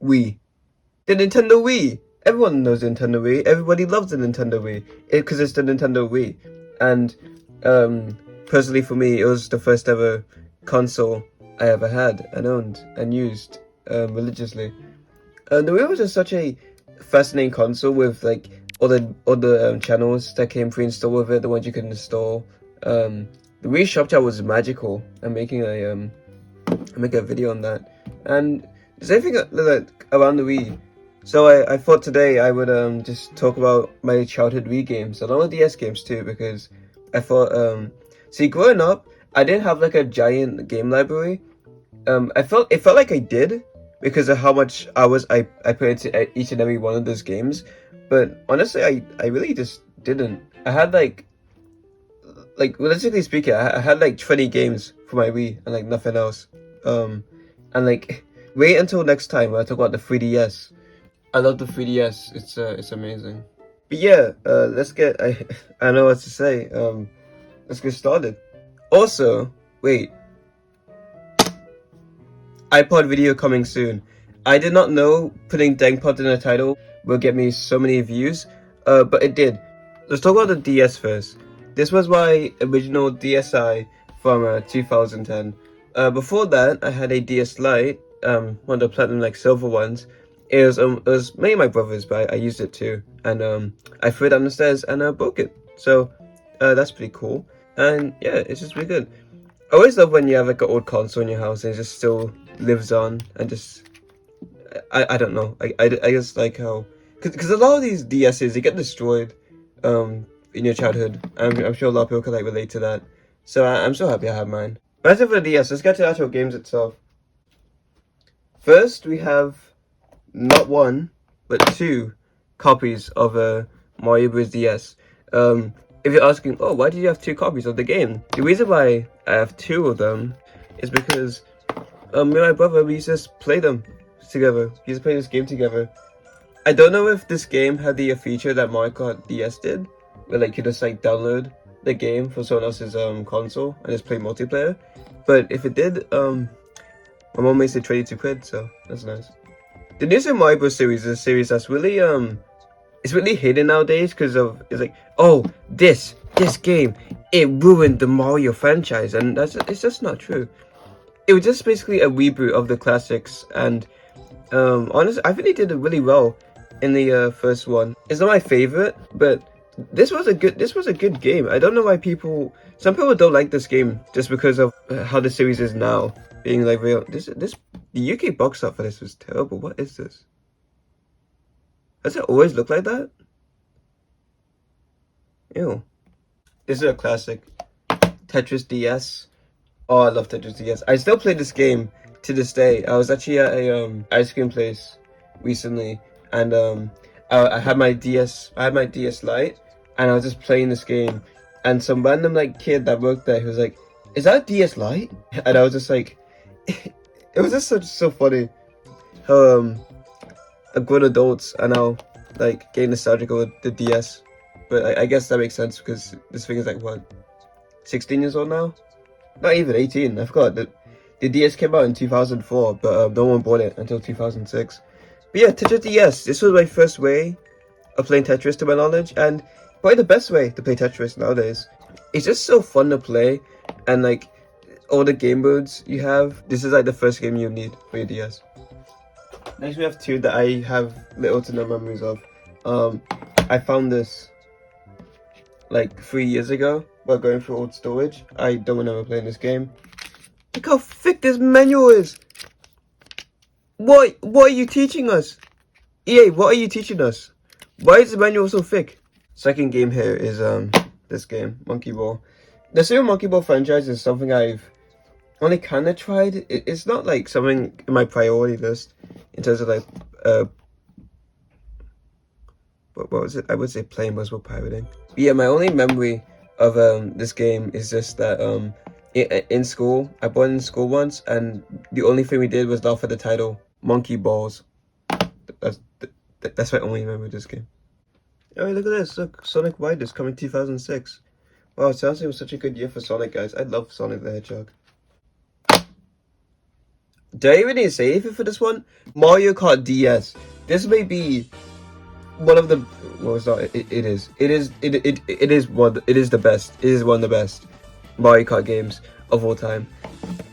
Wii. The Nintendo Wii. Everyone knows the Nintendo Wii. Everybody loves the Nintendo Wii because it's the Nintendo Wii. And personally for me, it was the first ever console I ever had and owned and used religiously. The Wii was just such a fascinating console with like all the channels that came pre-installed with it, the ones you could install. The Wii Shop Chat was magical. I'm making a video on that. And there's anything like around the Wii. So I thought today I would just talk about my childhood Wii games, along with DS games too, because I thought see, growing up I didn't have like a giant game library. It felt like I did because of how much hours I put into each and every one of those games. But honestly, I really just didn't. I had like realistically speaking, I had like 20 games for my Wii and like nothing else. And like wait until next time when I talk about the 3DS. I love the 3DS. It's amazing. But yeah, let's get. I know what to say. Let's get started. Also, wait. iPod video coming soon. I did not know putting Dengpod in the title will get me so many views, but it did. Let's talk about the DS first. This was my original DSi from 2010. Before that, I had a DS Lite, one of the platinum like silver ones. It was made my brother's, but I used it too, and I threw it down the stairs and broke it. So that's pretty cool. And yeah, it's just really good. I always love when you have like an old console in your house and it just still lives on and just I don't know. I just like how because a lot of these DSs they get destroyed in your childhood. I'm sure a lot of people can like relate to that. So I'm so happy I have mine. But as for the DS, let's get to the actual games itself. First, we have not one but two copies of Mario Bros. DS. If you're asking, oh, why did you have two copies of the game? The reason why I have two of them is because me and my brother, we used to just play them together. We used to play this game together. I don't know if this game had the feature that Mario Kart DS did, where like you just like download the game from someone else's console and just play multiplayer. But if it did, my mom makes it 22 quid, so that's nice. The new Super Mario Bros. Series is a series that's really it's really hidden nowadays because of it's like, oh, this game, it ruined the Mario franchise, and it's just not true. It was just basically a reboot of the classics, and honestly, I think they did it really well in the first one. It's not my favorite, but this was a good game. I don't know why some people don't like this game just because of how the series is now being like real. The UK box art for this was terrible. What is this? Does it always look like that? Ew. This is a classic. Tetris DS. Oh, I love Tetris DS. I still play this game to this day. I was actually at a ice cream place recently, and I had my DS. I had my DS Lite, and I was just playing this game. And some random like kid that worked there, he was like, "Is that a DS Lite?" And I was just like, it was just so funny. How grown adults are now like getting nostalgic over the DS, but I guess that makes sense because this thing is like what, 16 years old now? Not even 18. I forgot that the DS came out in 2004, but no one bought it until 2006. But yeah, Tetris DS. This was my first way of playing Tetris to my knowledge, and probably the best way to play Tetris nowadays. It's just so fun to play, and like all the game modes you have. This is like the first game you need for your DS. Next we have two that I have little to no memories of. I found this like 3 years ago while going through old storage. I don't remember playing this game. Look how thick this manual is! What are you teaching us? EA, what are you teaching us? Why is the manual so thick? Second game here is this game, Monkey Ball. The Super Monkey Ball franchise is something I've only kind of tried. It's not like something in my priority list in terms of like what was it? I would say playing multiple pirating. But yeah, my only memory of this game is just that in school I bought it in school once, and the only thing we did was laugh at the title, Monkey Balls. That's my only memory of this game. Oh, look at this! Look, Sonic White is coming 2006. Wow, it sounds like it was such a good year for Sonic, guys. I love Sonic the Hedgehog. do I even need to say anything for this one? Mario Kart DS. This may be one of the, well, it's not, it is one, it is the best, it is one of the best Mario Kart games of all time.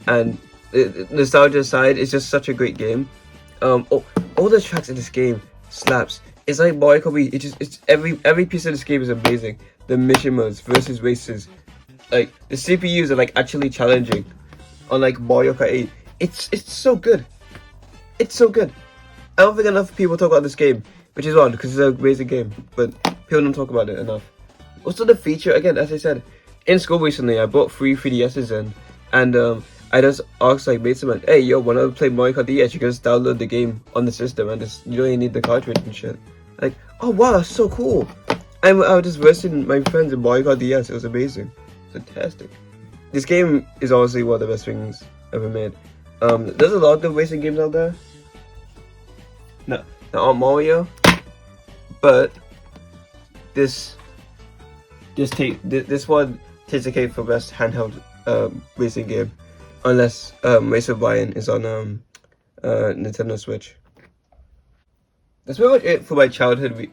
And nostalgia aside, it's just such a great game. All the tracks in this game slaps. It's like Mario Kart Wii. It's every piece of this game is amazing. The mission modes versus races, like the CPUs are like actually challenging. Unlike Mario Kart 8, it's so good. It's so good. I don't think enough people talk about this game, which is odd because it's an amazing game, but people don't talk about it enough. Also, the feature, again, as I said, in school recently, I bought 3DSs in, and I just asked like mates of mine, hey yo, wanna play Mario Kart DS? You can just download the game on the system and just you don't even need the cartridge and shit. Like, oh wow, that's so cool. I was just versing my friends in Mario Kart DS. It was amazing, fantastic. This game is honestly one of the best things ever made. There's a lot of good racing games out there. No, not Mario, but this one takes the cake for best handheld racing game, unless Race of Ryan is on Nintendo Switch. That's pretty much it for my childhood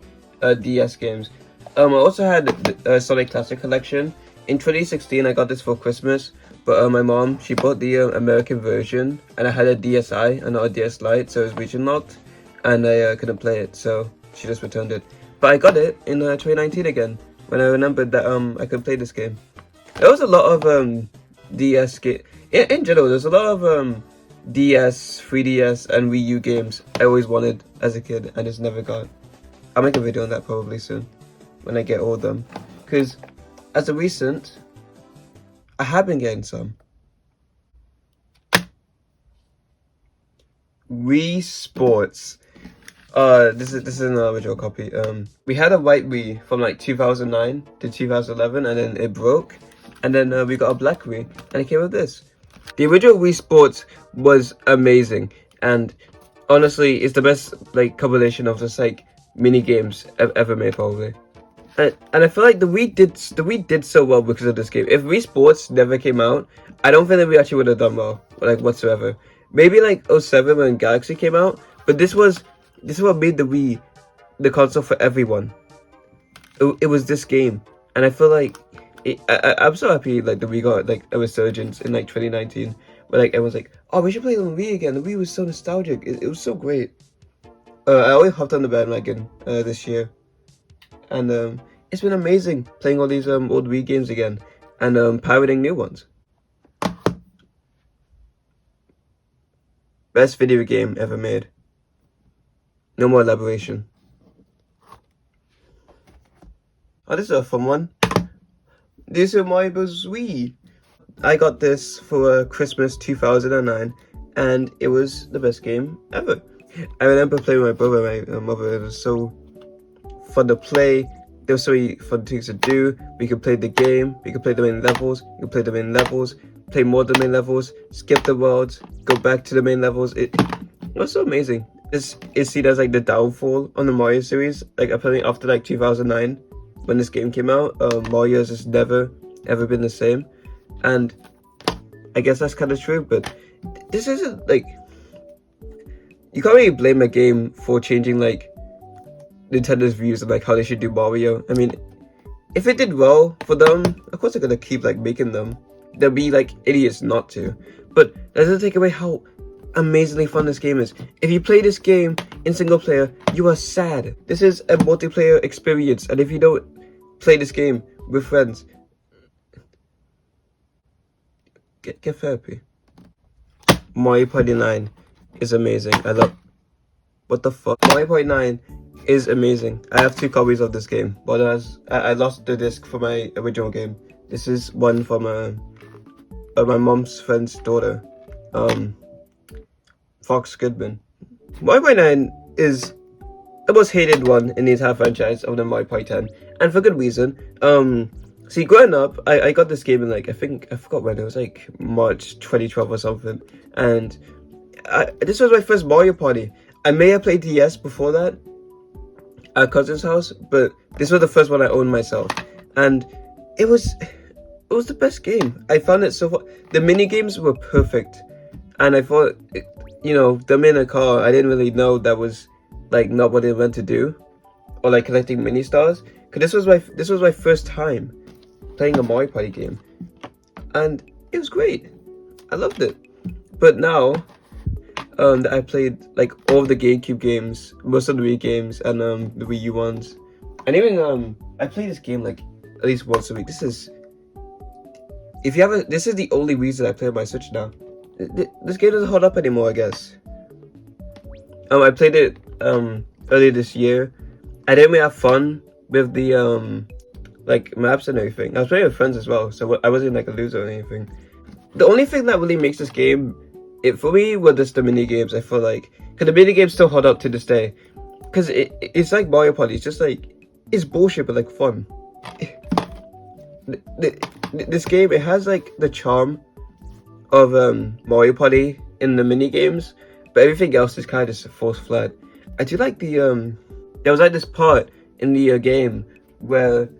DS games. I also had the Sonic Classic Collection. In 2016, I got this for Christmas, but my mom, she bought the American version, and I had a DSi and not a DS Lite, so it was region locked, and I couldn't play it, so she just returned it. But I got it in 2019 again, when I remembered that I could play this game. There was a lot of DS game. In general, there's a lot of DS, 3DS, and Wii U games I always wanted as a kid and just never got. I'll make a video on that probably soon, when I get all of them. Because, as of recent, I have been getting some. Wii Sports. This is an original copy. We had a white Wii from like 2009 to 2011, and then it broke. And then we got a black Wii, and it came with this. The original Wii Sports was amazing, and honestly, it's the best like combination of just like mini games ever made, probably. And I feel like the Wii did so well because of this game. If Wii Sports never came out, I don't think that we actually would have done well, like whatsoever. Maybe like 07 when Galaxy came out, but this is what made the Wii the console for everyone. It was this game, and I feel like I'm so happy like the Wii got like a resurgence in like 2019, where like everyone's like, oh, we should play on the Wii again. The Wii was so nostalgic. It was so great. I always hopped on the bandwagon this year, and it's been amazing playing all these old Wii games again, and pirating new ones. Best video game ever made. No more elaboration. Oh, this is a fun one. This is Mario Bros. Wii. I got this for Christmas 2009, and it was the best game ever. I remember playing with my brother and my mother. It was so fun to play. There were so many fun things to do. We could play the game. We could play the main levels. We could play the main levels. Play more of the main levels. Skip the worlds. Go back to the main levels. It was so amazing. This is seen as like the downfall on the Mario series. Like apparently after like 2009, when this game came out, Mario has just never ever been the same. And I guess that's kind of true. But this isn't like, you can't really blame a game for changing like Nintendo's views of like how they should do Mario. I mean, if it did well for them, of course they're gonna keep like making them. They'll be like idiots not to. But that doesn't take away how amazingly fun this game is. If you play this game in single player, you are sad. This is a multiplayer experience, and if you don't play this game with friends, get therapy. Mario Party 9 is amazing. I love. What the fuck? Mario Party 9 is amazing. I have 2 copies of this game, but I lost the disc for my original game. This is one from my mom's friend's daughter, Fox Goodman. Mario Party 9 is the most hated one in the entire franchise of the Mario Party 10, and for good reason. See, growing up, I got this game in like, I forgot when, it was like March 2012 or something, and this was my first Mario Party. I may have played DS before that at a cousin's house, but this was the first one I owned myself, and it was the best game. I found it so fun. The mini games were perfect. and I thought, you know, them in a car, I didn't really know that was like not what they meant to do, or like collecting mini stars. Cause this was my first time playing a Mario Party game, and it was great. I loved it. But now, that I played like all of the GameCube games, most of the Wii games, and the Wii U ones, and even I play this game like at least once a week. This is this is the only reason I play on my Switch now. This game doesn't hold up anymore, I guess. I played it earlier this year. I didn't really have fun with the like maps and everything. I was playing with friends as well, so I wasn't like a loser or anything. The only thing that really makes this game, for me, were just the mini games. I feel like, cause the mini games still hold up to this day, cause it's like Mario Party. It's just like, it's bullshit but like fun. This game, it has like the charm of Mario Party in the mini games, but everything else is kind of just forced flat. I do like the there was like this part in the game where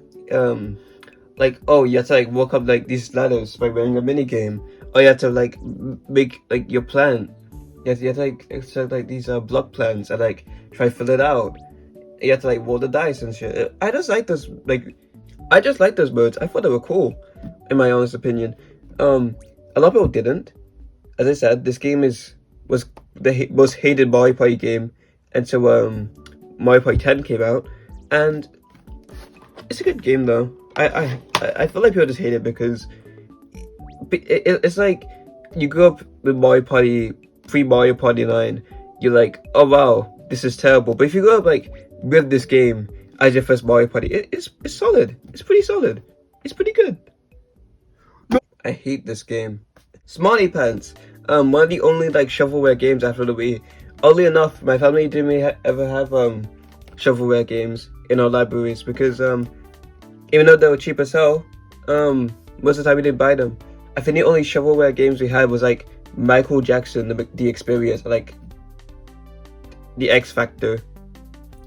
like, oh, you have to like walk up like these ladders by wearing a mini game, or you have to like make like your plan. You have to like extract like these block plans and like try to fill it out. You have to like roll the dice and shit. I just like those modes. I thought they were cool, in my honest opinion. A lot of people didn't. As I said, this game was the most hated Mario Party game until Mario Party 10 came out, and it's a good game though. I feel like people just hate it because it's like you grew up with Mario Party, pre-Mario Party 9. You're like, oh wow, this is terrible. But if you grow up like with this game as your first Mario Party, it's solid. It's pretty solid. It's pretty good. I hate this game. Smarty Pants. One of the only like shovelware games after the Wii. Oddly enough, my family didn't really ever have shovelware games in our libraries because even though they were cheap as hell, most of the time we didn't buy them. I think the only shovelware games we had was like Michael Jackson, the Experience, like the X Factor.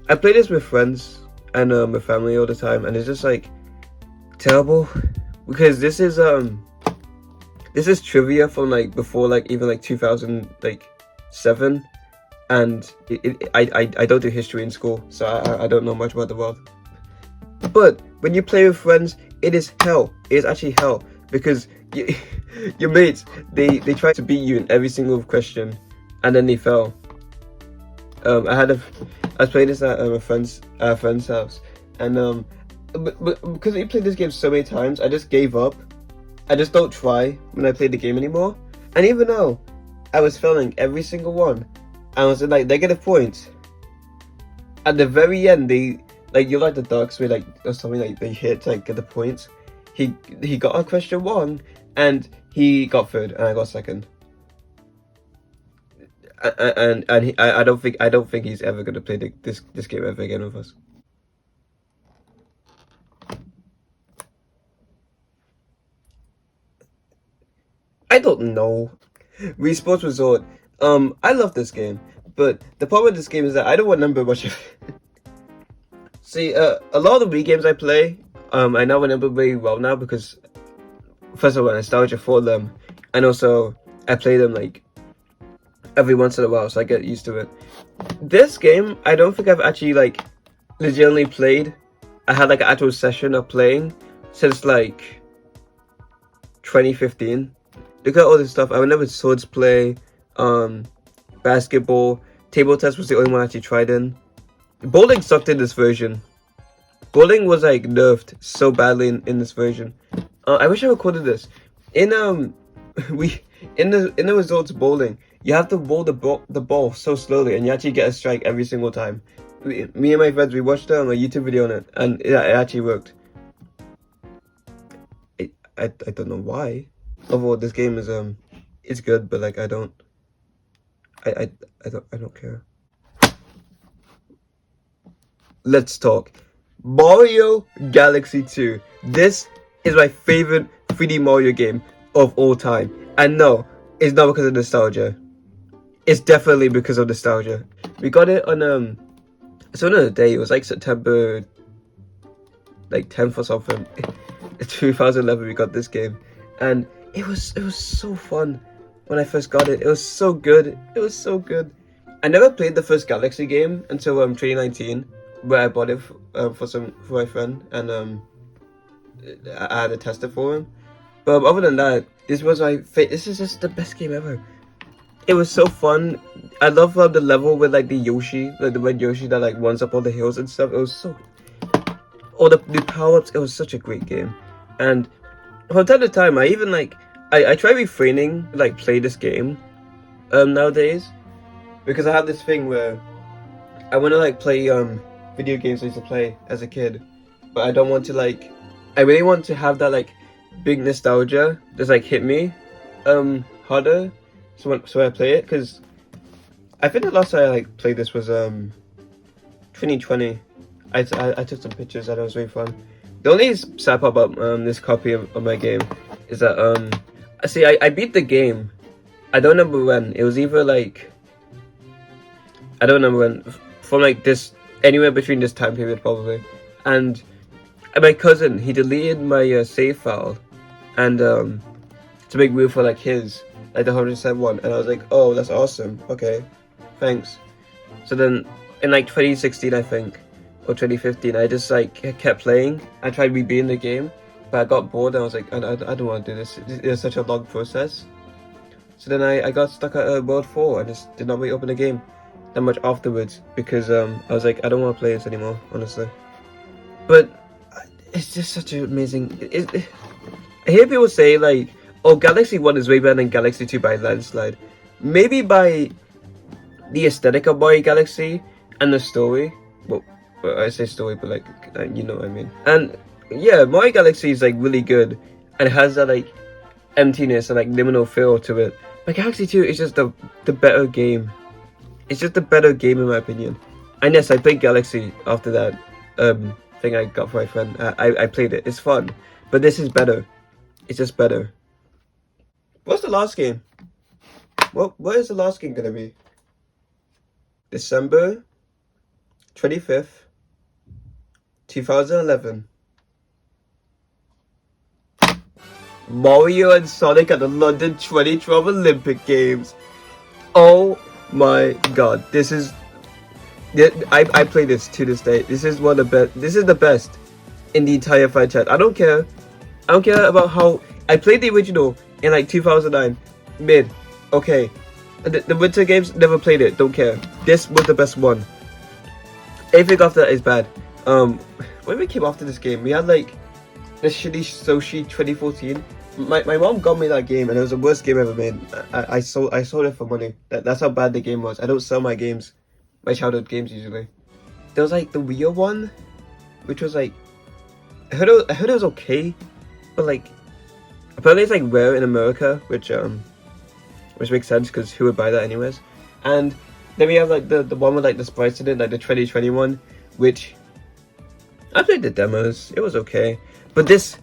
I play this with friends and with family all the time, and it's just like terrible because this is trivia from like before like even like 2007, and I don't do history in school, so I don't know much about the world. But when you play with friends, it is hell. It is actually hell because your mates they try to beat you in every single question, and then they fail. I was playing this at a friend's house, and but because we played this game so many times, I just gave up. I just don't try when I play the game anymore. And even though I was failing every single one, I was in like negative points. At the very end, they like you like the ducks where like or something like they hit to like get the points. He got a question wrong, and he got third, and I got second. And I don't think he's ever gonna play this game ever again with us. I don't know. Wii Sports Resort. I love this game, but the problem with this game is that I don't remember much of it. See, a lot of the Wii games I play, I now remember very well now because first of all, nostalgia for them, and also I play them like every once in a while, so I get used to it. This game, I don't think I've actually like legitimately played. I had like an actual session of playing since like 2015. Look at all this stuff. I remember Swords Play, basketball, table tennis was the only one I actually tried in. Bowling sucked in this version. Bowling was like nerfed so badly in this version. I wish I recorded this. In the Resorts Bowling, you have to roll the ball so slowly, and you actually get a strike every single time. Me and my friends, we watched a YouTube video on it, and it actually worked. I don't know why. Overall, this game is it's good, but like I don't care. Let's talk Mario Galaxy 2. This is my favorite 3D Mario game of all time, and no, it's not because of nostalgia. It's definitely because of nostalgia. We got it on so another day. It was like September like 10th or something. 2011. We got this game, and it was so fun. when I first got it. It was so good. It was so good. I never played the first Galaxy game until 2019, where I bought it for my friend, and I had to test it for him. But other than that, this was this is just the best game ever. It was so fun. I love the level with like the Yoshi, like the red Yoshi that like runs up all the hills and stuff. It was so, all the power-ups. It was such a great game. And from time to time, I even like I try refraining to, like, play this game nowadays, because I have this thing where I want to like play video games I used to play as a kid, but I don't want to like, I really want to have that like big nostalgia just like hit me harder, so I play it. Because I think the last time I like played this was 2020. I took some pictures and it was really fun. The only sad part about this copy of my game is that I beat the game. I don't remember when. It was either like, I don't remember when, from like this, anywhere between this time period probably. And my cousin, he deleted my save file, and to make room for like his, like the 100% one. And I was like, oh, that's awesome. Okay, thanks. So then in like 2016, I think, or 2015, I just like kept playing. I tried rebeating the game, but I got bored and I was like, I don't want to do this. It's such a long process. So then I got stuck at World 4 and just did not really open the game that much afterwards, because I was like, I don't want to play this anymore, honestly. But it's just such an amazing... I hear people say like, oh, Galaxy 1 is way better than Galaxy 2 by landslide. Maybe by the aesthetic of Mario Galaxy and the story. Well, I say story, but like, you know what I mean. And yeah, Mario Galaxy is like really good and has that like emptiness and like liminal feel to it. But Galaxy 2 is just the better game. It's just a better game in my opinion. And yes, I played Galaxy after that thing I got for my friend. I played it. It's fun. But this is better. It's just better. What's the last game? What is the last game gonna be? December 25th, 2011. Mario and Sonic at the London 2012 Olympic Games. Oh my god, this is... I play this to this day. This is one of the best. This is the best in the entire franchise. I don't care about how... I played the original in like 2009. Mid. Okay. The Winter Games, never played it. Don't care. This was the best one. Everything after that is bad. When we came after this game, we had like the shitty Soshi 2014. My mom got me that game and it was the worst game ever made. I sold it for money. That's how bad the game was. I don't sell my games. My childhood games usually. There was like the Wii U one, which was like, I heard it was okay, but like apparently it's like rare in America, which makes sense because who would buy that anyways. And then we have like the one with like the sprites in it, like the 2021, which I played the demos. It was okay, but this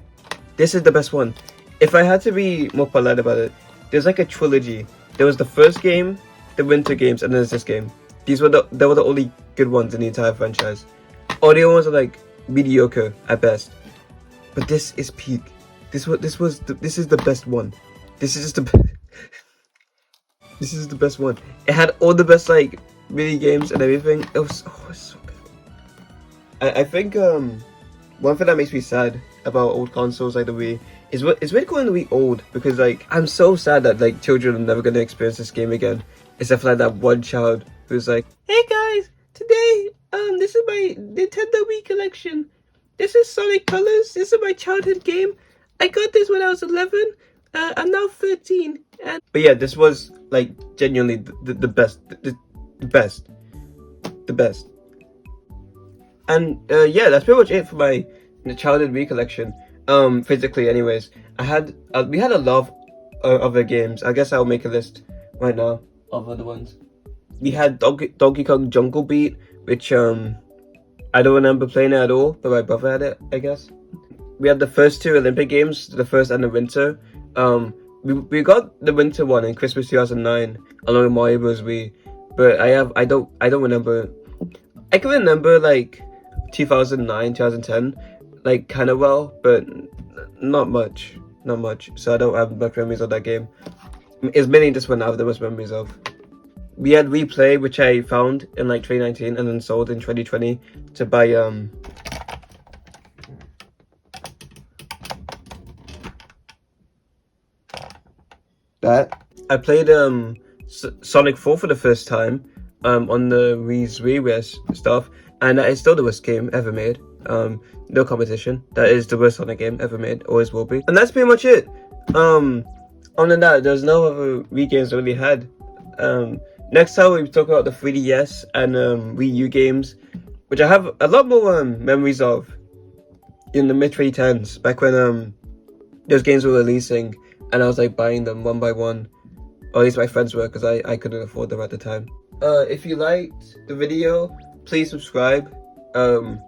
is the best one. If I had to be more polite about it, there's like a trilogy. There was the first game, the Winter Games, and then there's this game. They were the only good ones in the entire franchise. All the other ones are like mediocre at best. But this is peak. This is the best one. This is just the this is the best one. It had all the best like mini games and everything. It was so good. I think one thing that makes me sad about old consoles like the Wii is really calling the Wii old, because like I'm so sad that like children are never gonna experience this game again, except for like that one child who's like, hey guys, today this is my Nintendo Wii collection. This is Sonic Colors. This is my childhood game. I got this when I was 11. I'm now 13. But yeah, this was like genuinely the best, the best. And yeah, that's pretty much it for my childhood Wii collection. Physically, anyways, we had a lot of other games. I guess I'll make a list right now of other ones. We had Donkey Kong Jungle Beat, which I don't remember playing it at all, but my brother had it, I guess. We had the first two Olympic Games, the first and the winter. We got the winter one in Christmas 2009, along with Mario Bros. Wii. But I don't remember. I can remember like 2009, 2010, like kind of well, but not much. So I don't have much memories of that game. It's mainly just one I have the most memories of. We had Replay, which I found in like 2019 and then sold in 2020 to buy that. I played Sonic 4 for the first time on the Wii's WiiWare stuff, and that is still the worst game ever made. No competition. That is the worst Sonic game ever made, always will be. And that's pretty much it. Other than that, there's no other Wii games I really had. Next time we talk about the 3DS and Wii U games, which I have a lot more memories of in the mid 2010s, back when those games were releasing and I was like buying them one by one, or at least my friends were, because I couldn't afford them at the time. If you liked the video, please subscribe. And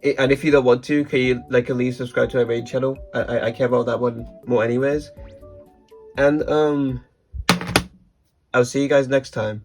if you don't want to, can you like at least subscribe to my main channel? I care about that one more anyways. And I'll see you guys next time.